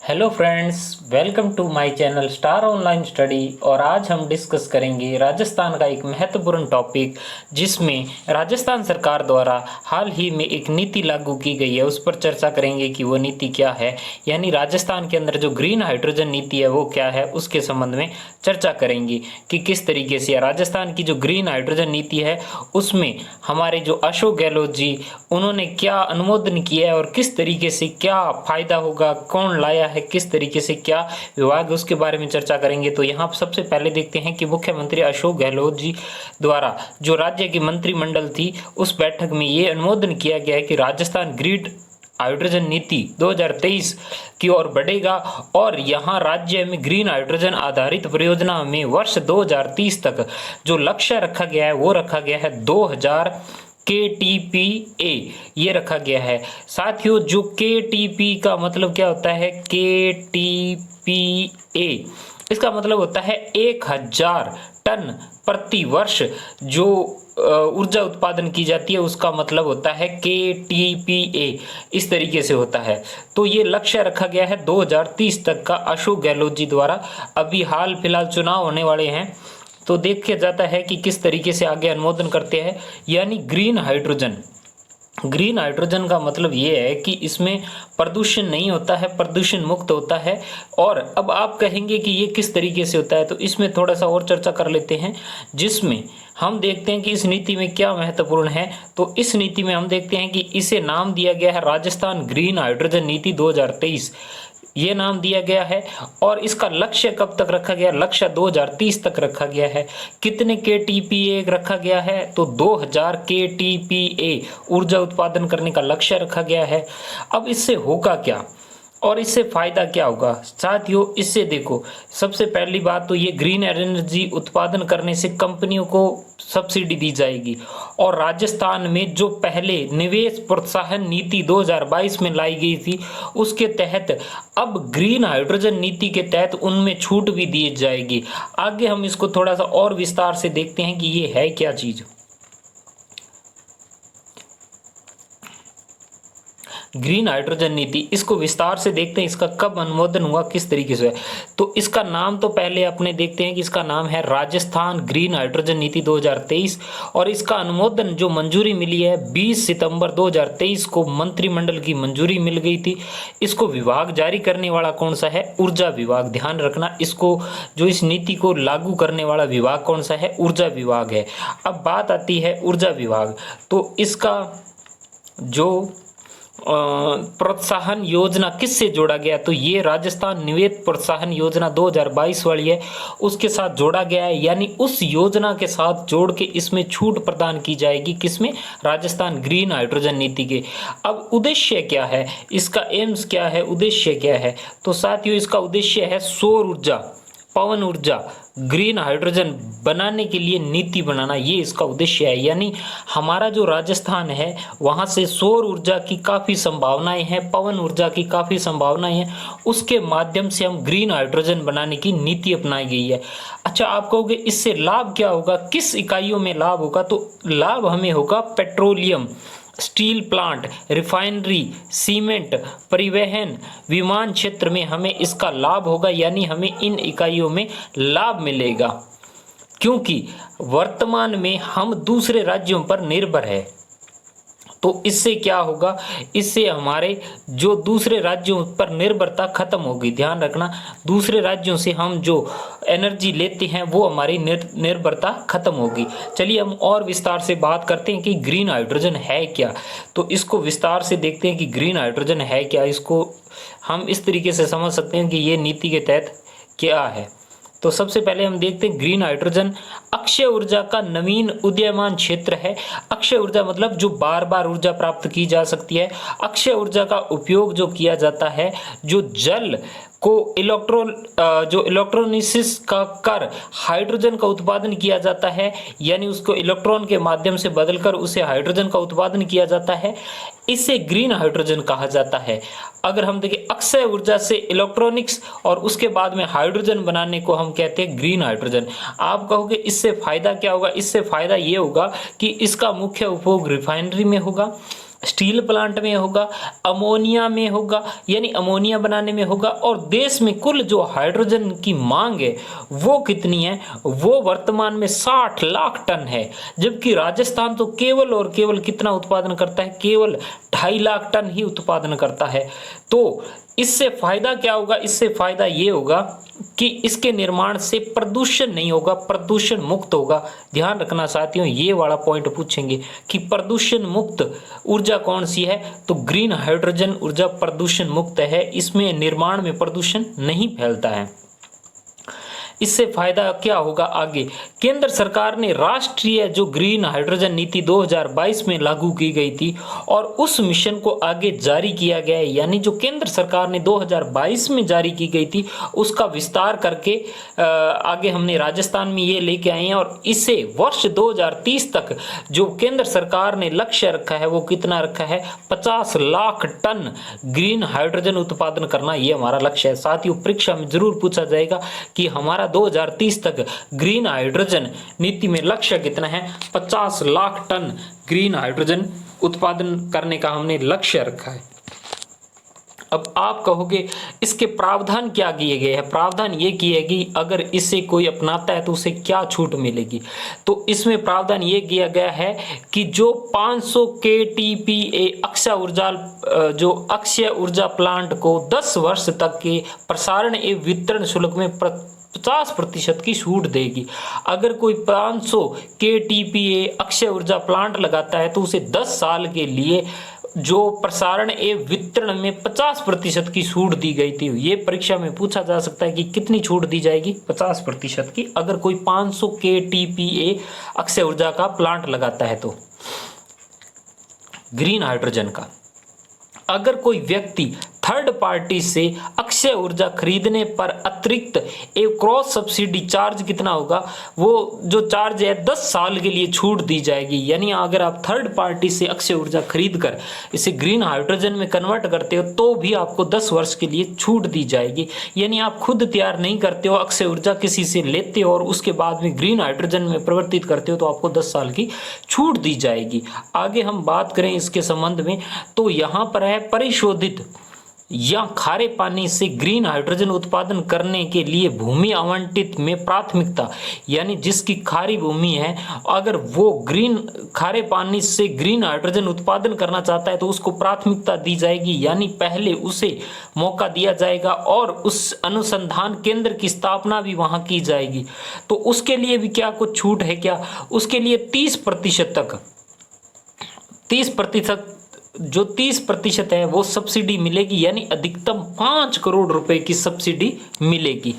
Hello friends, welcome to my channel star online study. और आज हम डिस्कस करेंगे राजस्थान का एक महत्वपूर्ण टॉपिक, जिसमें राजस्थान सरकार द्वारा हाल ही में एक नीति लागू की गई है। उस पर चर्चा करेंगे कि वो नीति क्या है, यानी राजस्थान के अंदर जो ग्रीन हाइड्रोजन नीति है वो क्या है, उसके संबंध में चर्चा करेंगे कि किस तरीके से राजस्थान की जो ग्रीन हाइड्रोजन नीति है उसमें हमारे जो अशोक गहलोत जी उन्होंने क्या अनुमोदन किया है और किस तरीके से क्या फायदा होगा, कौन लाया है, किस तरीके से क्या विभाग, उसके बारे में चर्चा करेंगे। तो यहाँ सबसे पहले देखते हैं कि मुख्यमंत्री अशोक गहलोत जी द्वारा जो राज्य की मंत्रिमंडल थी उस बैठक में ये अनुमोदन किया गया है कि राजस्थान ग्रीन हाइड्रोजन नीति 2023 की ओर बढ़ेगा और यहाँ राज्य में ग्रीन हाइड्रोजन आधारित परियोजना में वर्ष 2030 तक जो लक्ष्य रखा गया है वो रखा गया है 2000 KTPA ये रखा गया है। साथियों, जो KTP का मतलब क्या होता है, KTPA इसका मतलब होता है 1000 टन प्रति वर्ष जो ऊर्जा उत्पादन की जाती है, उसका मतलब होता है KTPA। इस तरीके से होता है। तो ये लक्ष्य रखा गया है 2030 तक का अशोक गहलोत जी द्वारा। अभी हाल फिलहाल चुनाव होने वाले हैं तो देखा जाता है कि किस तरीके से आगे अनुमोदन करते हैं। यानी ग्रीन हाइड्रोजन का मतलब ये है कि इसमें प्रदूषण नहीं होता है, प्रदूषण मुक्त होता है। और अब आप कहेंगे कि ये किस तरीके से होता है, तो इसमें थोड़ा सा और चर्चा कर लेते हैं, जिसमें हम देखते हैं कि इस नीति में क्या महत्वपूर्ण है। तो इस नीति में हम देखते हैं कि इसे नाम दिया गया है राजस्थान ग्रीन हाइड्रोजन नीति 2023, ये नाम दिया गया है। और इसका लक्ष्य कब तक रखा गया, लक्ष्य 2030 तक रखा गया है। कितने KTPA रखा गया है, तो 2000 KTPA ऊर्जा उत्पादन करने का लक्ष्य रखा गया है। अब इससे होगा क्या और इससे फायदा क्या होगा साथियों, इससे देखो, सबसे पहली बात तो ये ग्रीन एनर्जी उत्पादन करने से कंपनियों को सब्सिडी दी जाएगी। और राजस्थान में जो पहले निवेश प्रोत्साहन नीति 2022 में लाई गई थी उसके तहत अब ग्रीन हाइड्रोजन नीति के तहत उनमें छूट भी दी जाएगी। आगे हम इसको थोड़ा सा और विस्तार से देखते हैं कि ये है क्या चीज। ग्रीन हाइड्रोजन नीति, इसको विस्तार से देखते हैं, इसका कब अनुमोदन हुआ, किस तरीके से। तो इसका नाम तो पहले अपने देखते हैं कि इसका नाम है राजस्थान ग्रीन हाइड्रोजन नीति 2023। और इसका अनुमोदन जो मंजूरी मिली है 20 सितंबर 2023 को मंत्रिमंडल की मंजूरी मिल गई थी। इसको विभाग जारी करने वाला कौन सा है, ऊर्जा विभाग। ध्यान रखना, इसको जो इस नीति को लागू करने वाला विभाग कौन सा है, ऊर्जा विभाग है। अब बात आती है ऊर्जा विभाग, तो इसका जो प्रोत्साहन योजना किससे जोड़ा गया, तो ये राजस्थान निवेश प्रोत्साहन योजना 2022 वाली है, उसके साथ जोड़ा गया है। यानी उस योजना के साथ जोड़ के इसमें छूट प्रदान की जाएगी, किसमें, राजस्थान ग्रीन हाइड्रोजन नीति के। अब उद्देश्य क्या है, इसका एम्स क्या है, उद्देश्य क्या है, तो साथियों इसका उद्देश्य है सौर ऊर्जा, पवन ऊर्जा, ग्रीन हाइड्रोजन बनाने के लिए नीति बनाना, ये इसका उद्देश्य है। यानी हमारा जो राजस्थान है वहाँ से सौर ऊर्जा की काफ़ी संभावनाएं हैं, पवन ऊर्जा की काफ़ी संभावनाएं हैं, उसके माध्यम से हम ग्रीन हाइड्रोजन बनाने की नीति अपनाई गई है। अच्छा, आप कहोगे इससे लाभ क्या होगा, किस इकाइयों में लाभ होगा, तो लाभ हमें होगा petroleum, steel plant, refinery, cement, परिवहन, विमान क्षेत्र में हमें इसका लाभ होगा। यानी हमें इन इकाइयों में लाभ मिलेगा, क्योंकि वर्तमान में हम दूसरे राज्यों पर निर्भर है। तो इससे क्या होगा, इससे हमारे जो दूसरे राज्यों पर निर्भरता खत्म होगी। ध्यान रखना, दूसरे राज्यों से हम जो एनर्जी लेते हैं वो हमारी निर्भरता खत्म होगी। चलिए हम और विस्तार से बात करते हैं कि ग्रीन हाइड्रोजन है क्या। तो इसको विस्तार से देखते हैं कि ग्रीन हाइड्रोजन है क्या। इसको हम इस तरीके से समझ सकते हैं कि ये नीति के तहत क्या है। तो सबसे पहले हम देखते हैं ग्रीन हाइड्रोजन अक्षय ऊर्जा का नवीन उदीयमान क्षेत्र है। अक्षय ऊर्जा मतलब जो बार बार ऊर्जा प्राप्त की जा सकती है। अक्षय ऊर्जा का उपयोग जो किया जाता है, जो जल को इलेक्ट्रोलिसिस का कर हाइड्रोजन का उत्पादन किया जाता है, यानी उसको इलेक्ट्रॉन के माध्यम से बदलकर उसे हाइड्रोजन का उत्पादन किया जाता है, इसे ग्रीन हाइड्रोजन कहा जाता है। अगर हम देखें अक्षय ऊर्जा से इलेक्ट्रॉनिक्स और उसके बाद में हाइड्रोजन बनाने को हम कहते हैं ग्रीन हाइड्रोजन। आप कहोगे इससे फायदा क्या होगा, इससे फायदा ये होगा कि इसका मुख्य उपयोग रिफाइनरी में होगा। स्टील प्लांट में होगा, अमोनिया में होगा यानी अमोनिया बनाने में होगा। और देश में कुल जो हाइड्रोजन की मांग है वो कितनी है, वो वर्तमान में 60 लाख टन है, जबकि राजस्थान तो केवल और केवल कितना उत्पादन करता है, केवल 2.5 लाख टन ही उत्पादन करता है। तो इससे फायदा क्या होगा, इससे फायदा ये होगा कि इसके निर्माण से प्रदूषण नहीं होगा, प्रदूषण मुक्त होगा। ध्यान रखना साथियों, ये वाला पॉइंट पूछेंगे कि प्रदूषण मुक्त ऊर्जा कौन सी है, तो ग्रीन हाइड्रोजन ऊर्जा प्रदूषण मुक्त है, इसमें निर्माण में प्रदूषण नहीं फैलता है। इससे फायदा क्या होगा आगे, केंद्र सरकार ने राष्ट्रीय जो ग्रीन हाइड्रोजन नीति 2022 में लागू की गई थी और उस मिशन को आगे जारी किया गया है, यानी जो केंद्र सरकार ने 2022 में जारी की गई थी उसका विस्तार करके आगे हमने राजस्थान में ये लेके आए हैं। और इसे वर्ष 2030 तक जो केंद्र सरकार ने लक्ष्य रखा है वो कितना रखा है, 50 लाख टन ग्रीन हाइड्रोजन उत्पादन करना, ये हमारा लक्ष्य है। साथियों परीक्षा में जरूर पूछा जाएगा कि हमारा 2030 तक ग्रीन हाइड्रोजन नीति में लक्ष्य कितना है, 50 लाख टन ग्रीन हाइड्रोजन उत्पादन करने का हमने लक्ष्य रखा है। अब आप कहोगे इसके प्रावधान क्या किए गए हैं, प्रावधान ये किए कि अगर इसे कोई अपनाता है तो उसे क्या छूट मिलेगी। तो इसमें प्रावधान ये किया गया है कि जो 500 KTPA अक्षय ऊर्जा प्लांट को 10 वर्ष तक के प्रसारण एवं वितरण शुल्क में 50% की छूट देगी। अगर कोई 500 KTPA अक्षय ऊर्जा प्लांट लगाता है तो उसे 10 साल के लिए जो प्रसारण एवं वितरण में 50% की छूट दी गई थी। ये परीक्षा में पूछा जा सकता है कि कितनी छूट दी जाएगी, 50% की, अगर कोई 500 KTPA अक्षय ऊर्जा का प्लांट लगाता है तो ग्रीन हाइड्रोजन का। अगर कोई व्यक्ति थर्ड पार्टी से अक्षय ऊर्जा खरीदने पर अतिरिक्त एक क्रॉस सब्सिडी चार्ज कितना होगा, वो जो चार्ज है 10 साल के लिए छूट दी जाएगी। यानी अगर आप थर्ड पार्टी से अक्षय ऊर्जा खरीद कर इसे ग्रीन हाइड्रोजन में कन्वर्ट करते हो तो भी आपको 10 वर्ष के लिए छूट दी जाएगी। यानी आप खुद तैयार नहीं करते हो, अक्षय ऊर्जा किसी से लेते हो और उसके बाद में ग्रीन हाइड्रोजन में परिवर्तित करते हो तो आपको 10 साल की छूट दी जाएगी। आगे हम बात करें इसके संबंध में तो यहाँ पर है परिशोधित या खारे पानी से ग्रीन हाइड्रोजन उत्पादन करने के लिए भूमि आवंटित में प्राथमिकता, यानी जिसकी खारी भूमि है अगर वो खारे पानी से ग्रीन हाइड्रोजन उत्पादन करना चाहता है तो उसको प्राथमिकता दी जाएगी, यानी पहले उसे मौका दिया जाएगा और उस अनुसंधान केंद्र की स्थापना भी वहां की जाएगी। तो उसके लिए भी क्या कुछ छूट है क्या, उसके लिए 30% तक, 30% है वो सब्सिडी मिलेगी, यानी अधिकतम 5 करोड़ रुपए की सब्सिडी मिलेगी।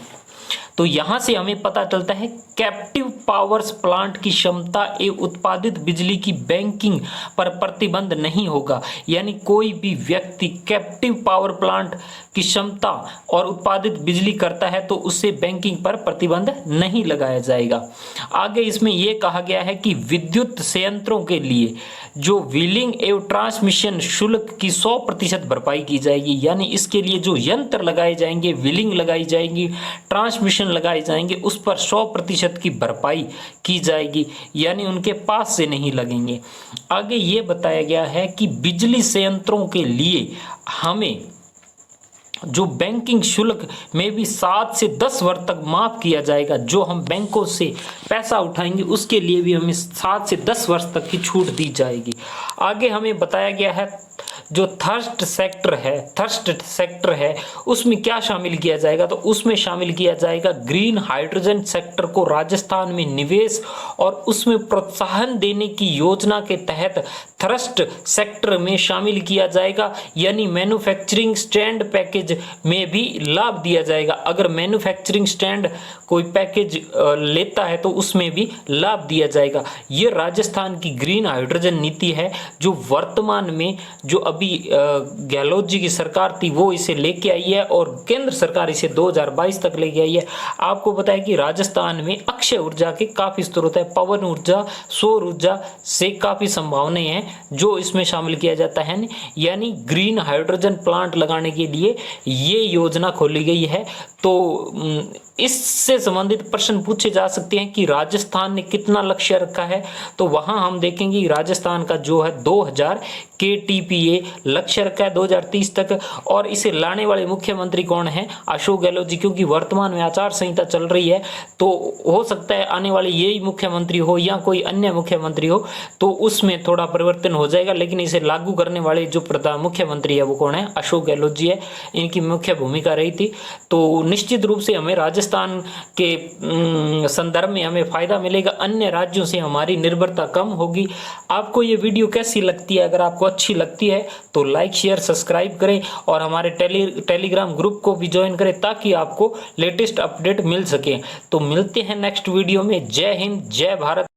तो यहां से हमें पता चलता है कैप्टिव पावर प्लांट की क्षमता एवं उत्पादित बिजली की बैंकिंग पर प्रतिबंध नहीं होगा। यानी कोई भी व्यक्ति कैप्टिव पावर प्लांट की क्षमता और उत्पादित बिजली करता है तो उससे बैंकिंग पर प्रतिबंध नहीं लगाया जाएगा। आगे इसमें यह कहा गया है कि विद्युत संयंत्रों के लिए जो व्हीलिंग एवं ट्रांसमिशन शुल्क की 100% भरपाई की जाएगी। यानी इसके लिए जो यंत्र लगाए जाएंगे, व्हीलिंग लगाई जाएगी, ट्रांसमिशन लगाए जाएंगे, उस पर 100% की भरपाई की जाएगी, यानी उनके पास से नहीं लगेंगे। आगे ये बताया गया है कि बिजली संयंत्रों के लिए हमें जो बैंकिंग शुल्क में भी 7 से 10 वर्ष तक माफ किया जाएगा। जो हम बैंकों से पैसा उठाएंगे उसके लिए भी हमें 7 से 10 वर्ष तक की छूट दी जाएगी। आगे हमें बताया गया है जो थर्स्ट सेक्टर है उसमें क्या शामिल किया जाएगा, तो उसमें शामिल किया जाएगा ग्रीन हाइड्रोजन सेक्टर को राजस्थान में निवेश और उसमें प्रोत्साहन देने की योजना के तहत थर्स्ट सेक्टर में शामिल किया जाएगा। यानी मैन्युफैक्चरिंग स्टैंड पैकेज में भी लाभ दिया जाएगा। अगर मैन्युफैक्चरिंग स्टैंड कोई पैकेज लेता है तो उसमें भी लाभ दिया जाएगा। ये राजस्थान की ग्रीन हाइड्रोजन नीति है जो वर्तमान में जो अभी गहलोत जी की सरकार थी वो इसे लेके आई है और केंद्र सरकार इसे 2022 तक लेके आई है। आपको पता है कि राजस्थान में अक्षय ऊर्जा के काफ़ी स्रोत है, पवन ऊर्जा, सौर ऊर्जा से काफ़ी संभावनाएं हैं जो इसमें शामिल किया जाता है, यानी ग्रीन हाइड्रोजन प्लांट लगाने के लिए ये योजना खोली गई है। तो इससे संबंधित प्रश्न पूछे जा सकते हैं कि राजस्थान ने कितना लक्ष्य रखा है, तो वहां हम देखेंगे राजस्थान का जो है 2000 KTPA लक्ष्य रखा है 2030 तक। और इसे लाने वाले मुख्यमंत्री कौन है? अशोक गहलोत जी, क्योंकि वर्तमान में आचार संहिता चल रही है तो हो सकता है आने वाले यही मुख्यमंत्री हो या कोई अन्य मुख्यमंत्री हो, तो उसमें थोड़ा परिवर्तन हो जाएगा, लेकिन इसे लागू करने वाले जो प्रधान मुख्यमंत्री है वो कौन है? अशोक गहलोत जी है, इनकी मुख्य भूमिका रही थी। तो निश्चित रूप से हमें राजस्थान के संदर्भ में हमें फायदा मिलेगा, अन्य राज्यों से हमारी निर्भरता कम होगी। आपको ये वीडियो कैसी लगती है? अगर आपको अच्छी लगती है तो लाइक शेयर सब्सक्राइब करें और हमारे टेलीग्राम ग्रुप को भी ज्वाइन करें ताकि आपको लेटेस्ट अपडेट मिल सके। तो मिलते हैं नेक्स्ट वीडियो में। जय हिंद, जय भारत।